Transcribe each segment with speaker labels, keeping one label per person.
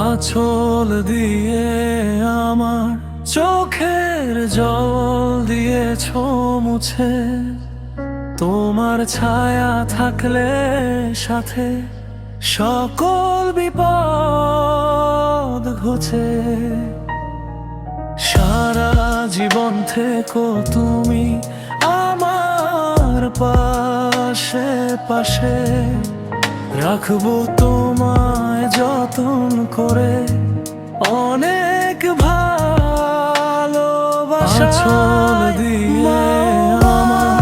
Speaker 1: আঁচল দিয়ে আমার চোখের জল দিয়েছ মুছে, তোমার ছায়া থাকলে সাথে সকল বিপদ ঘুচে। সারা জীবন থেকো তুমি আমার পাশে পাশে, রাখবো তোমায় যতন করে অনেক ভালোবাসা। আঁচল দিয়ে আমার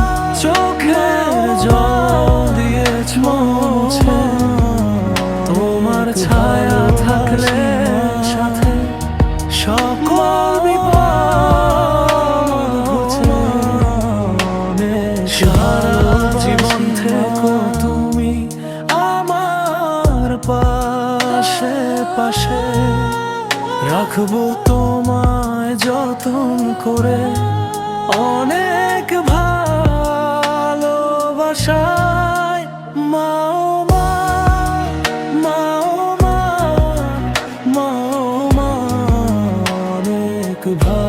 Speaker 1: চোখের জল দিয়েছ মুছে, তোমার ছায়া থাকলে সাথে সকল বিপদ ঘুচে। সারা জীবন থেকো তুমি আমার পাশে পাশে, রাখবো তোমায় যতন করে অনেক ভালোবাসায়। মা ও মা, মা ও মা, মা ও মা, অনেক ভালো।